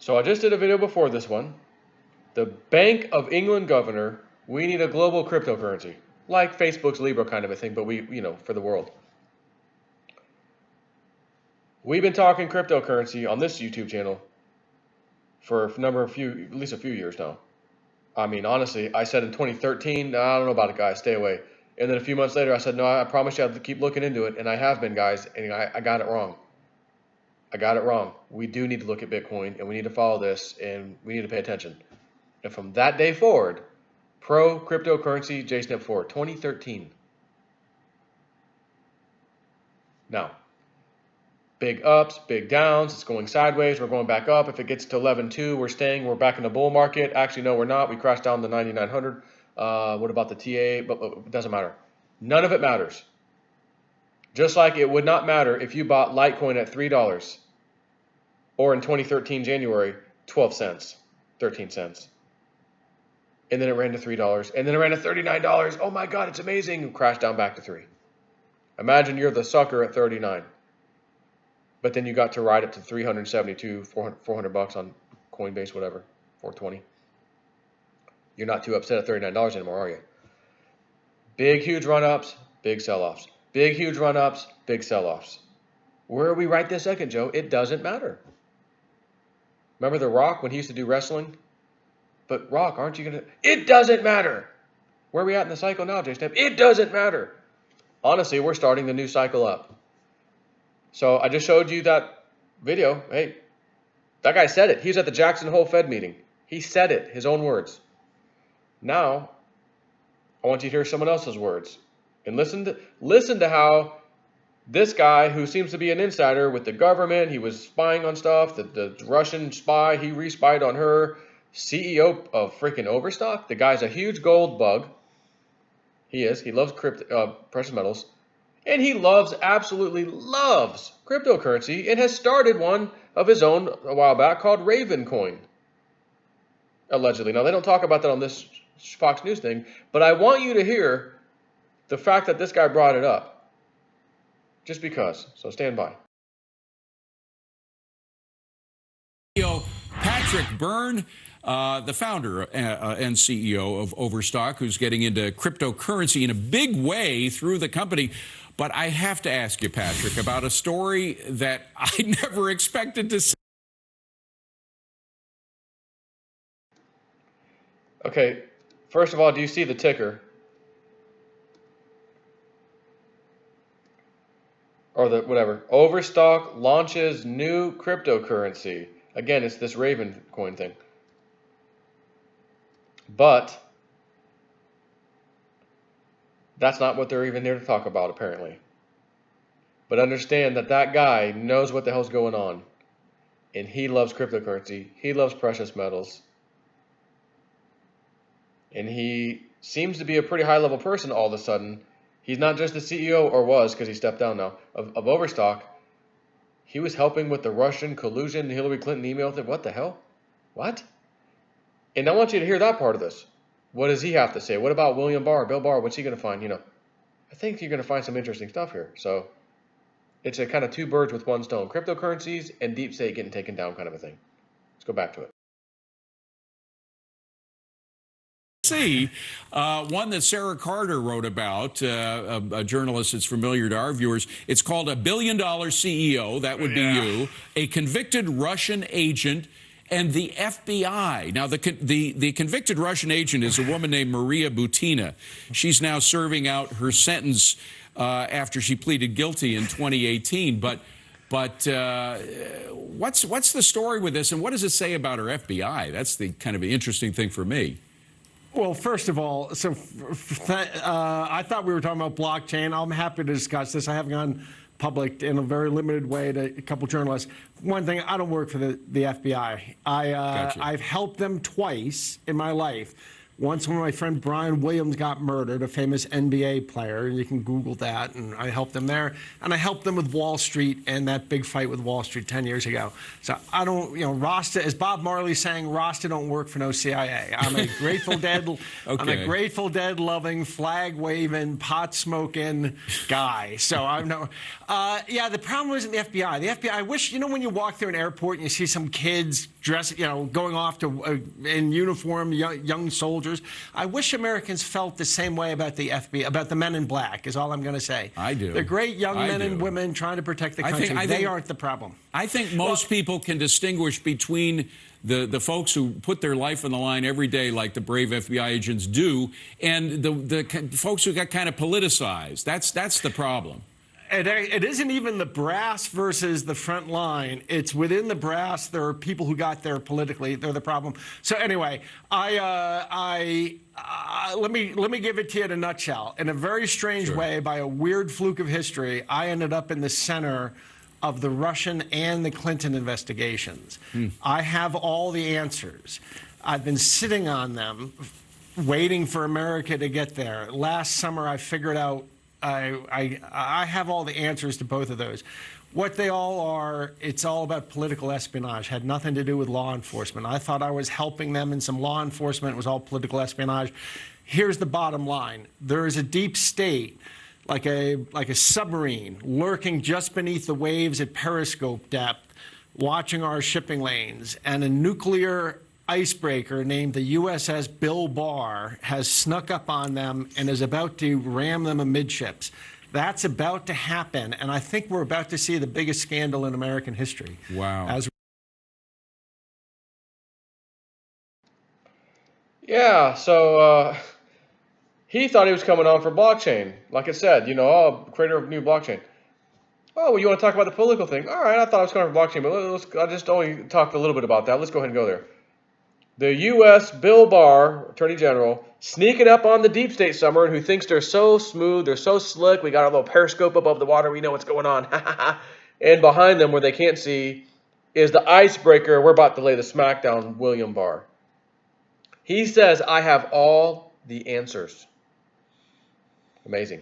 So I just did a video before this one. The Bank of England governor, we need a global cryptocurrency. Like Facebook's Libra kind of a thing, but for the world. We've been talking cryptocurrency on this YouTube channel for at least a few years now. I mean, honestly, I said in 2013, I don't know about it, guys, stay away. And then a few months later, I said, no, I promise you I have to keep looking into it. And I have been, guys, and I got it wrong. I got it wrong. We do need to look at Bitcoin, and we need to follow this, and we need to pay attention. And from that day forward, pro cryptocurrency, JSNIP 4, 2013. Now, big ups, big downs. It's going sideways. We're going back up. If it gets to 11.2, we're staying. We're back in the bull market. Actually, no, we're not. We crashed down to 9,900. What about the TA? But it doesn't matter. None of it matters. Just like it would not matter if you bought Litecoin at $3 or in 2013 January 12 cents, 13 cents. And then it ran to $3 and then it ran to $39. Oh my God, it's amazing. And crashed down back to 3. Imagine you're the sucker at 39. But then you got to ride it to 372, 400 bucks on Coinbase, whatever, 420. You're not too upset at $39 anymore, are you? Big, huge run-ups, big sell-offs. Big, huge run-ups, big sell-offs. Where are we right this second, Joe? It doesn't matter. Remember The Rock when he used to do wrestling? But Rock, aren't you going to... It doesn't matter. Where are we at in the cycle now, J-Step? It doesn't matter. Honestly, we're starting the new cycle up. So I just showed you that video. Hey, that guy said it. He was at the Jackson Hole Fed meeting. He said it, his own words. Now, I want you to hear someone else's words. And listen to how this guy, who seems to be an insider with the government, he was spying on stuff, the Russian spy, he re-spied on her, CEO of freaking Overstock. The guy's a huge gold bug. He is. He loves precious metals. And he absolutely loves cryptocurrency and has started one of his own a while back called Raven Coin. Allegedly. Now, they don't talk about that on this Fox News thing, but I want you to hear the fact that this guy brought it up. Just because. So stand by. Patrick Byrne, the founder and CEO of Overstock, who's getting into cryptocurrency in a big way through the company. But I have to ask you, Patrick, about a story that I never expected to see. Okay, first of all, do you see the ticker? Or the whatever. Overstock launches new cryptocurrency. Again, it's this Raven coin thing. But that's not what they're even there to talk about, apparently. But understand that that guy knows what the hell's going on. And he loves cryptocurrency. He loves precious metals. And he seems to be a pretty high-level person all of a sudden. He's not just the CEO, or was, because he stepped down now, of Overstock. He was helping with the Russian collusion, Hillary Clinton email thing. What the hell? What? And I want you to hear that part of this. What does he have to say? What about William Barr, Bill Barr? What's he going to find? I think you're going to find some interesting stuff here. So it's a kind of two birds with one stone. Cryptocurrencies and deep state getting taken down kind of a thing. Let's go back to it. One that Sarah Carter wrote about, a journalist that's familiar to our viewers. It's called $1 billion CEO. That would be you. A convicted Russian agent and the FBI. Now, the convicted Russian agent is a woman named Maria Butina. She's now serving out her sentence after she pleaded guilty in 2018. But what's the story with this, and what does it say about her FBI? That's the kind of interesting thing for me. Well, first of all, so I thought we were talking about blockchain. I'm happy to discuss this. I haven't gone public in a very limited way to a couple journalists. One thing, I don't work for the FBI. Gotcha. I've helped them twice in my life Once when my friend Brian Williams got murdered, a famous NBA player, and you can Google that, and I helped him there. And I helped them with Wall Street and that big fight with Wall Street 10 years ago. So I don't, Rasta, as Bob Marley sang, Rasta don't work for no CIA. I'm a Grateful Dead, Okay. I'm a Grateful Dead loving, flag waving, pot smoking guy. So I'm no, yeah, the problem isn't the FBI. The FBI, I wish, when you walk through an airport and you see some kids dressed, going off to in uniform, young soldiers. I wish Americans felt the same way about the FBI, about the men in black, is all I'm going to say. I do. They're great young men and do. women trying to protect the country. They aren't the problem. I think most people can distinguish between the folks who put their life on the line every day, like the brave FBI agents do, and the folks who got kind of politicized. That's the problem. It isn't even the brass versus the front line. It's within the brass. There are people who got there politically. They're the problem. So anyway, let me give it to you in a nutshell. In a very strange way, by a weird fluke of history, I ended up in the center of the Russian and the Clinton investigations. I have all the answers. I've been sitting on them, waiting for America to get there. Last summer, I figured out I have all the answers to both of those. What they all are, it's all about political espionage. Had nothing to do with law enforcement. I thought I was helping them in some law enforcement. It was all political espionage. Here's the bottom line. There is a deep state, like a submarine, lurking just beneath the waves at periscope depth, watching our shipping lanes, and a nuclear icebreaker named the USS Bill Barr has snuck up on them and is about to ram them amidships. That's about to happen, and I think we're about to see the biggest scandal in American history. Wow. Yeah, so he thought he was coming on for blockchain. Like I said, creator of new blockchain. Oh, well, you want to talk about the political thing? All right, I thought I was coming for blockchain, but I just only talked a little bit about that. Let's go ahead and go there. The U.S. Bill Barr, Attorney General, sneaking up on the deep state submarine who thinks they're so smooth, they're so slick, we got a little periscope above the water, we know what's going on. And behind them, where they can't see, is the icebreaker. We're about to lay the smackdown, William Barr. He says, I have all the answers. Amazing.